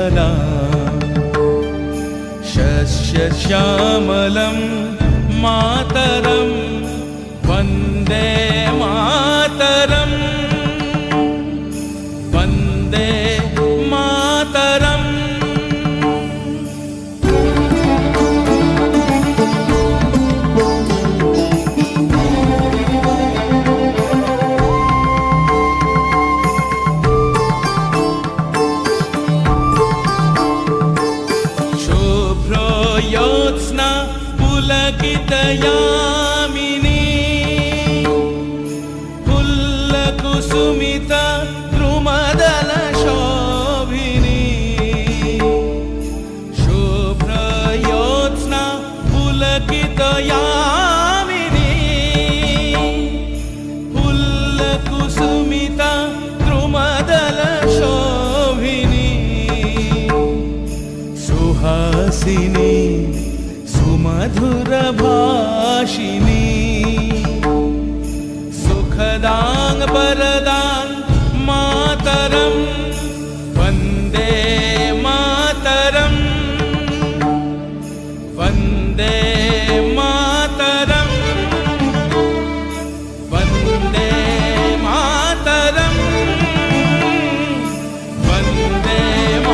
सदा शस्यश्यामलं मातरं वन्दे मातरं वन्दे मातरम्। शुभ्रज्योत्स्ना पुलकितयामिनी फुल्लकुसुमिता द्रुमदलशोभिनी। शुभ्रज्योत्स्ना पुलकितयामिनी फुल्लकुसुमिता द्रुमदलशोभिनी। सुहासिनी सुमधुरभाषिणी सुखदां वरदां मातरं वन्दे मातरं वन्दे मातरं वन्दे मातरं Vande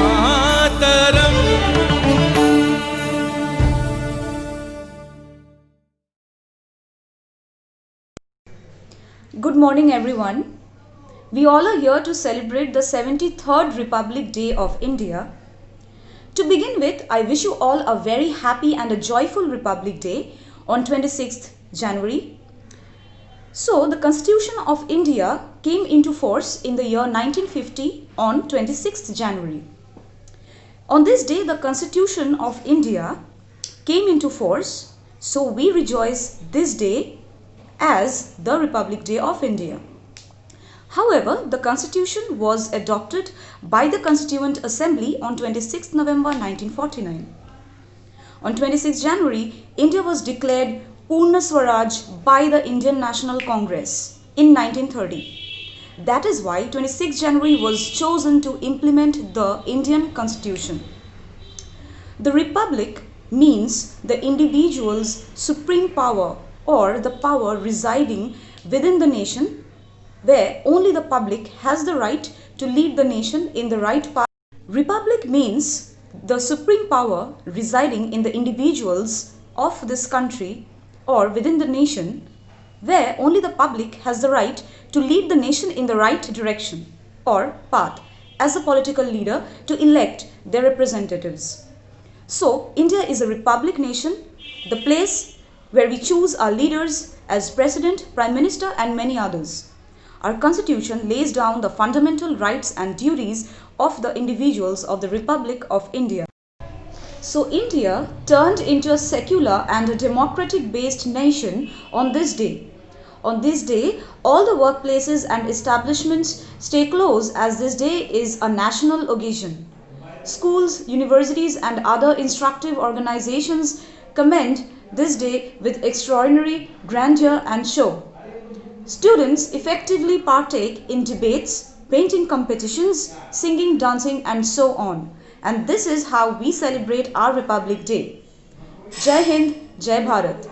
Mataram. Good morning everyone. We all are here to celebrate the 73rd Republic Day of India. To begin with, I wish you all a very happy and a joyful Republic Day on 26th January. So, the Constitution of India came into force in the year 1950 on 26th January. On this day, the Constitution of India came into force, so we rejoice this day as the Republic Day of India. However, the Constitution was adopted by the Constituent Assembly on 26 November 1949. On 26 January, India was declared Purna Swaraj by the Indian National Congress in 1930. That is why 26 January was chosen to implement the Indian Constitution. The Republic means the individual's supreme power or the power residing within the nation, where only the public has the right to lead the nation in the right path. Republic means the supreme power residing in the individuals of this country or within the nation, where only the public has the right to lead the nation in the right direction or path as a political leader to elect their representatives. So, India is a republic nation, the place where we choose our leaders as President, Prime Minister and many others. Our Constitution lays down the fundamental rights and duties of the individuals of the Republic of India. So India turned into a secular and a democratic based nation on this day. On this day, all the workplaces and establishments stay closed as this day is a national occasion. Schools, universities and other instructive organizations commend this day with extraordinary grandeur and show. Students effectively partake in debates, painting competitions, singing, dancing and so on. And this is how we celebrate our Republic Day. Jai Hind, Jai Bharat.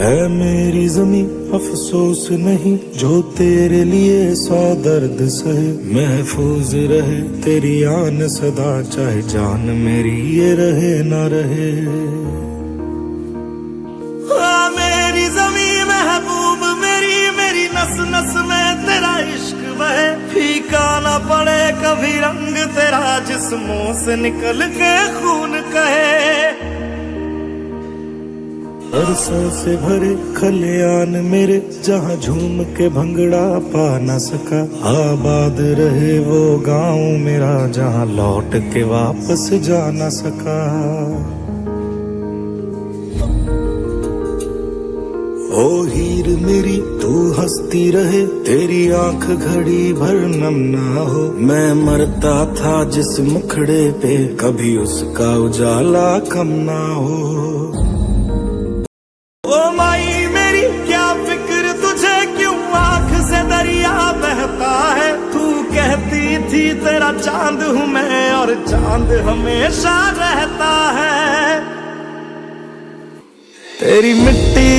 है मेरी ज़मीं अफसोस नहीं जो तेरे लिए 100 दर्द सहे, महफूज रहे तेरी आन सदा चाहे जान मेरी ये रहे ना रहे। मेरी ज़मीं महबूब मेरी, मेरी नस नस में तेरा इश्क बहे, फीका ना पड़े कभी रंग तेरा जिस्मों से निकल के खून कहे। अरसों से भरे खलियान मेरे जहाँ झूम के भंगड़ा पा न सका, आबाद रहे वो गाँव मेरा जहाँ लौट के वापस जा न सका। ओ हीर मेरी तू हंसती रहे, तेरी आंख घड़ी भर नम ना हो, मैं मरता था जिस मुखड़े पे कभी उसका उजाला कम ना हो। ओ माई मेरी क्या फिक्र तुझे क्यों आंख से दरिया बहता है, तू कहती थी चांद हूँ मैं और चांद हमेशा रहता है। तेरी मिट्टी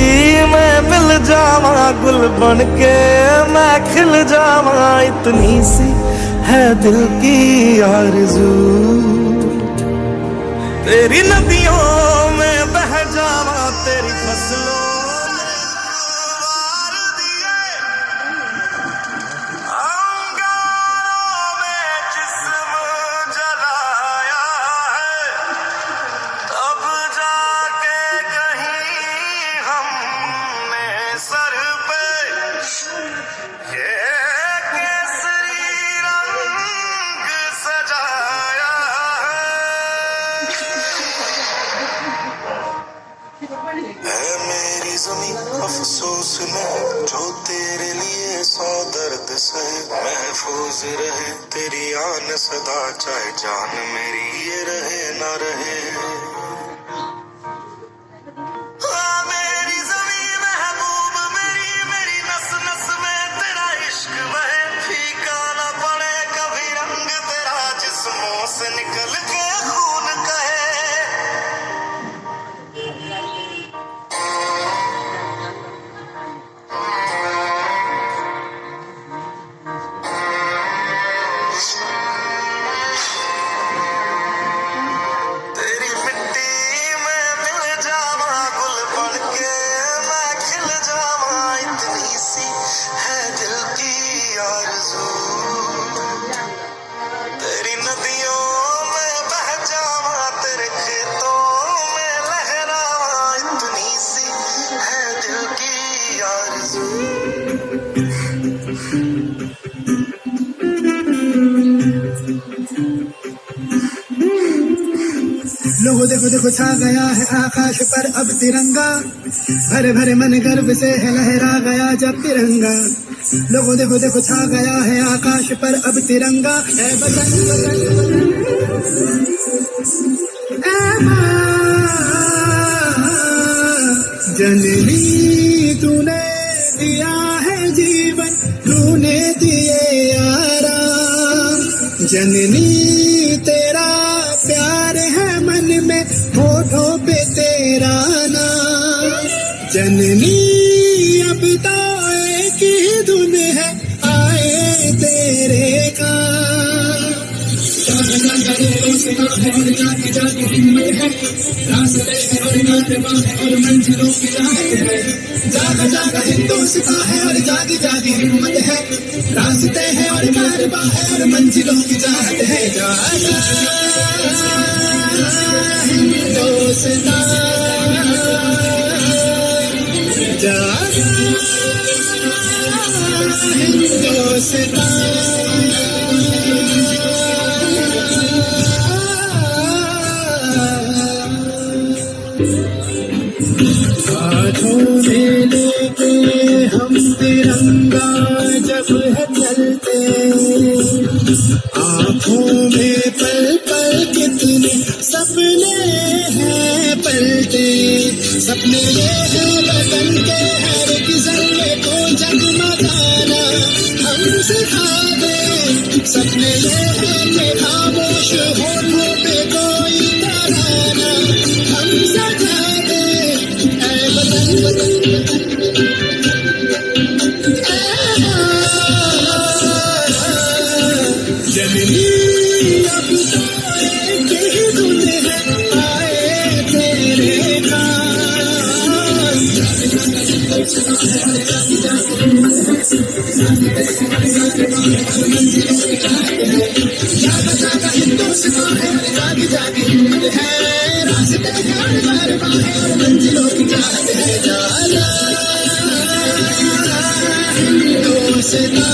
में मिल जावा गुल बन के मैं खिल जावा, इतनी सी है दिल की आरज़ू। तेरी नदियों में बह जावा, तेरी फसलों में वार दिए, अंगारों में जिस्म जलाया है, तब जाके कहीं हमने सर पे ये केसरी रंग सजाया है मेरी ज़मीं अफसोस में जो तेरे लिए सौ दर्द सहे, महफूज रहे तेरी आन सदा चाहे जान मेरी ये रहे ना रहे। हाँ मेरी ज़मीं महबूब मेरी, मेरी नस नस में तेरा इश्क बहे, फीका ना पड़े कभी रंग तेरा जिस्मों से निकल के खून कहे। तेरी मिट्टी में मिल जावा गुल बन के मैं खिल जावा, इतनी सी है दिल की आरज़ू। तेरी नदियों में बह जावा, तेरे खेतों में लहरावा, इतनी सी है दिल की आरज़ू। लोगों देखो देखो छा गया है आकाश पर अब तिरंगा, भरे भरे मन गर्व से है लहरा गया जब तिरंगा। लोगों देखो देखो छा गया है आकाश पर अब तिरंगा, ऐ वतन ऐ माँ जननी तूने दिया है जीवन, तूने दिए आराम। जननी तेरा प्यार है मन में, होठों पे तेरा नाम। जननी अब तो एक ही धुन है आए तेरे काम। जाके जाके हिम्मत है, रास्ते है और नातवा है और मंजिलों की चाहत है। जागा जागा हिंदुस्तां है और जागी जागी हिम्मत है, रास्ते है और कारवा है और मंजिलों की चाहत है। जागा हिंदुस्तां, जागा हिंदुस्तां। हाथों में लेके हम तिरंगा जब है चलते, आँखों में पल पल कितने सपने हैं पलते। सपने ये है वतन के हर एक जर्रे को जगमगाना हम सिखा दे। सपने ये है कि खामोश होठों पे कोई तराना हम सजा दे। ऐ वतन जननी अब तो एक ही धुन है आए तेरे काम। जागा जागा हिंदुस्तां है, जागी जागी हिम्मत है, रास्ते है और कारवा है और मंजिलों की चाहत है। जागा हिंदुस्तां,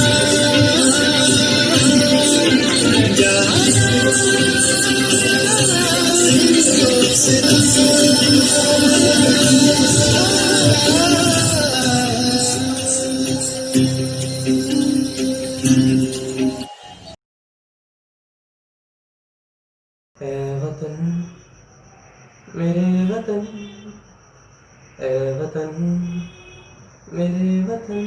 ऐ वतन मेरे वतन, ऐ वतन मेरे वतन,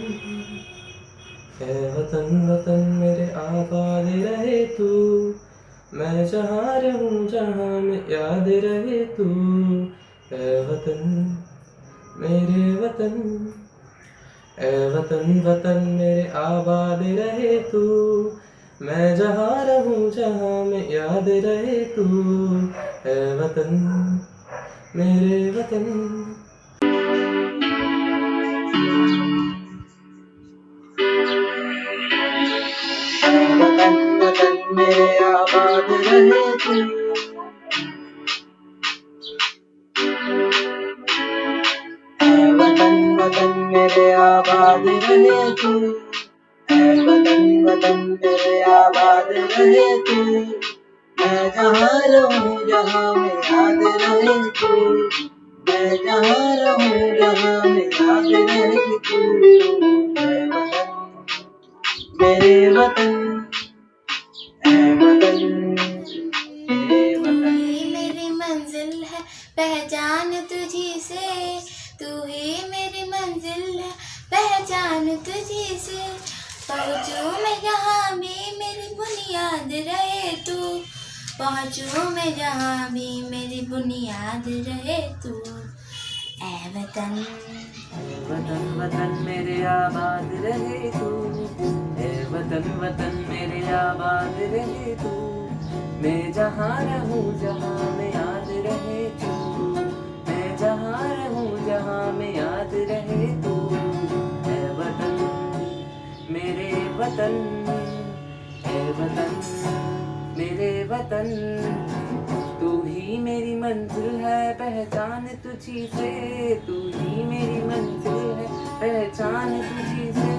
ए वतन वतन मेरे आबाद रहे तू, मैं जहाँ रहूँ जहाँ में याद रहे तू। ए वतन मेरे वतन, ए वतन वतन मेरे आबाद रहे तू, मैं जहाँ रहूँ जहाँ में याद रहे तू। ए वतन मेरे वतन। वतन वतन मेरे आबाद रहे तू, वतन वतन मेरे आबाद रहे तू, वतन वतन मेरे आबाद रहे तू, मैं जहाँ रहूँ जहाँ में याद रहे तू, मैं जहाँ रहूँ जहाँ में याद रहे तू। मेरे वतन, वतन मेरे वतन। ही मेरी मंजिल है पहचान तुझी से, तू ही मेरी मंजिल है पहचान तुझी से। पहुँचूं मैं जहाँ भी मेरी बुनियाद रहे तू, पहुँचूं मैं जहाँ भी मेरी बुनियाद रहे तू। ऐ वतन, वतन वतन मेरे आबाद रहे तू, ए वतन वतन मेरे आबाद रहे तू, मैं जहाँ रहूँ जहाँ में याद रहे तू, मैं जहाँ रहूँ जहाँ में याद रहे तू। ए वतन मेरे वतन, ए वतन मेरे वतन, तू ही मेरी मंजिल है पहचान तुझी से, तू ही मेरी मंजिल है पहचान तुझी से।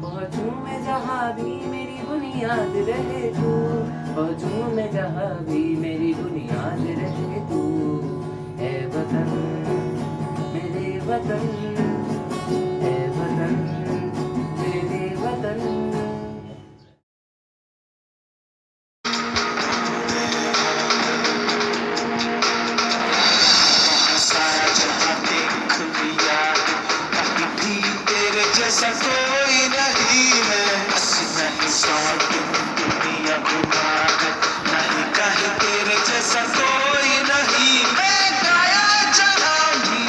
पहुँचूं मैं जहाँ भी मेरी बुनियाद रहे तू, पहुँचूं मैं जहाँ भी मेरी बुनियाद रहे तू। ए वतन मेरे वतन, ए वतन मेरे वतन। जैसा कोई नहीं है, बस नहीं सौ दुनिया घुमा है, नहीं कहीं तेरे जैसा कोई नहीं। मैं गाया जहाँ भी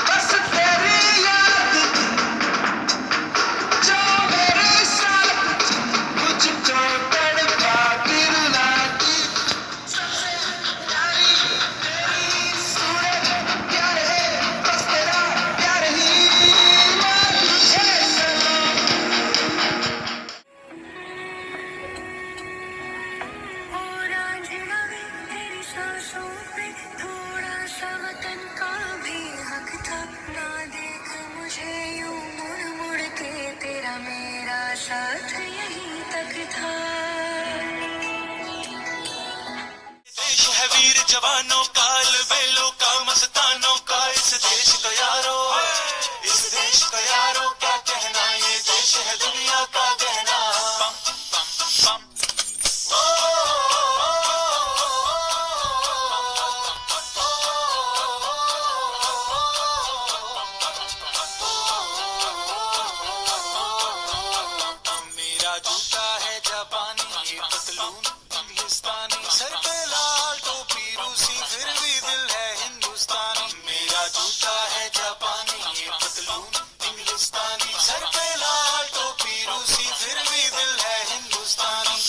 बस तेरी याद थी, जो मेरे साथ थी, मुझको तड़पा फिर लाती। सबसे प्यारी तेरी सूरत, प्यार है बस तेरा प्यार ही। साथ यहीं तक था। देश है वीर जवानों का, अलबेलों का, मस्तानों का, इस देश का यारो, इस देश का यारो क्या कहना, ये देश है दुनिया का गहना। पम पम पम मेरा जूता है जापानी, ये पतलून इंग्लिस्तानी, सर पे लाल टोपी रूसी, फिर भी दिल है हिंदुस्तानी। मेरा जूता है जापानी, ये पतलून इंग्लिस्तानी, सर पे लाल टोपी रूसी, फिर भी दिल है हिंदुस्तानी।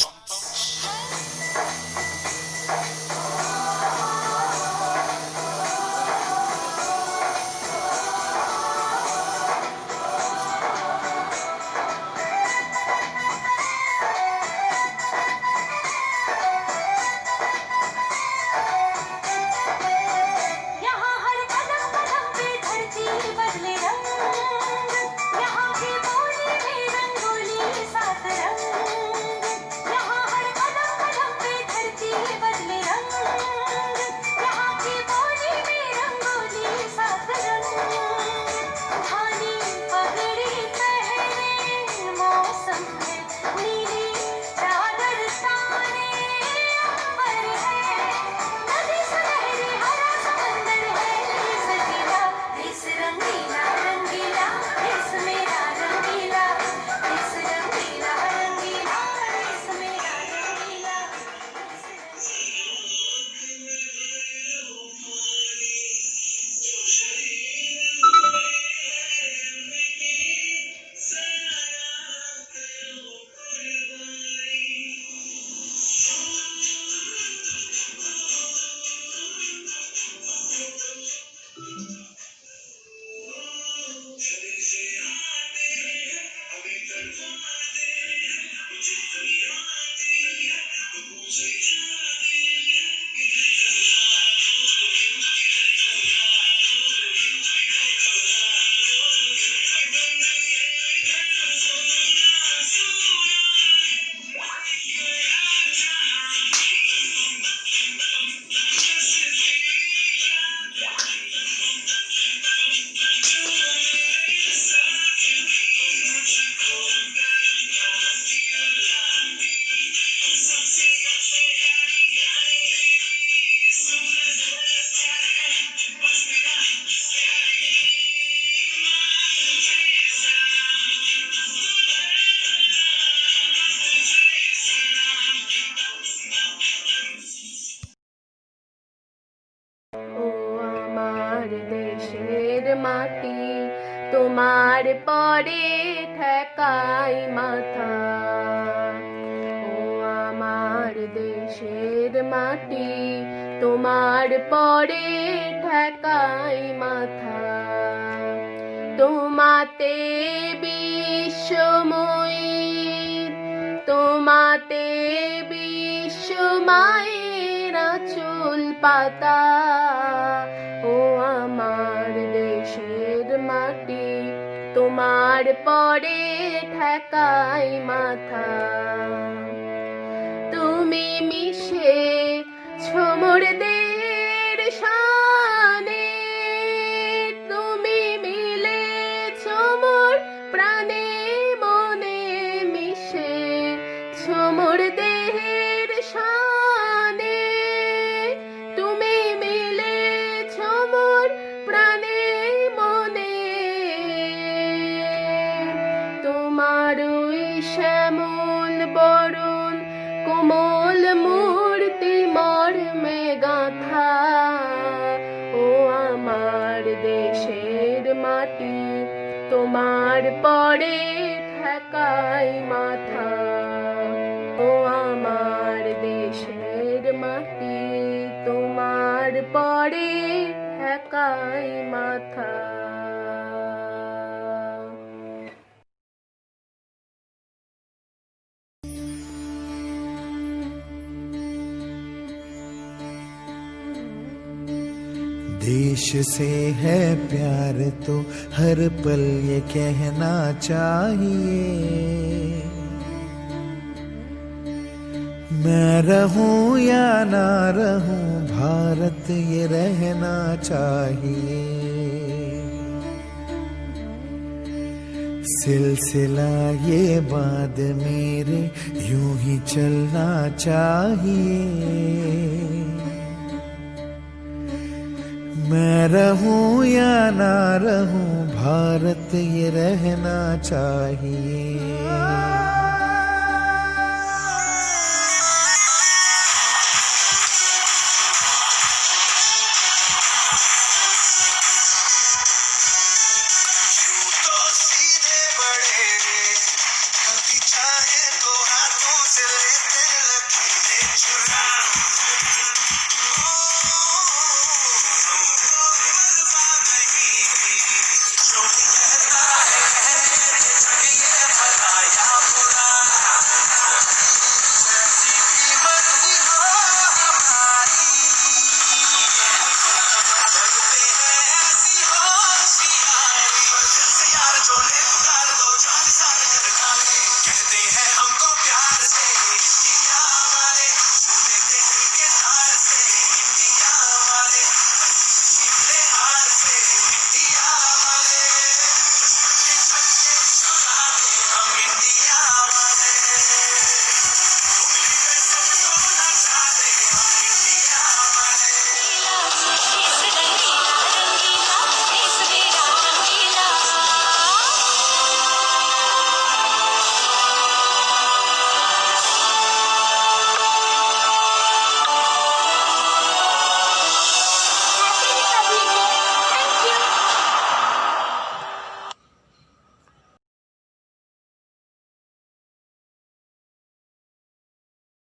মাটি তোমার পরে ঠেকাই মাথা। ও আমার দেশের মাটি তোমার পরে ঠেকাই মাথা। তোমাতে বিশ্বময়ীর তোমাতে বিশ্বমায়ের আঁচল পাতা। ও আমার দেশের মাটি তোমার পরে ঠেকাই মাথা। তুমি মিশে ছোমরদের শানে তুমি মিলে ছোমর প্রাণে মনে মিশে ছোমরদের শানে তুমি মিলে ছোমর প্রাণে মনে। তোমার ওই শ্যামল বরণ কোমল মূর্তি মর্মে গাঁথা। ও আমার দেশের মাটি তোমার পরে ঠেকাই মাথা। ও আমার দেশের মাটি তোমার পরে ঠেকাই মাথা। देश से है प्यार तो हर पल ये कहना चाहिए, मैं रहूं या ना रहूं भारत ये रहना चाहिए। सिलसिला ये बाद मेरे यूं ही चलना चाहिए, मैं रहूं या ना रहूं भारत ये रहना चाहिए।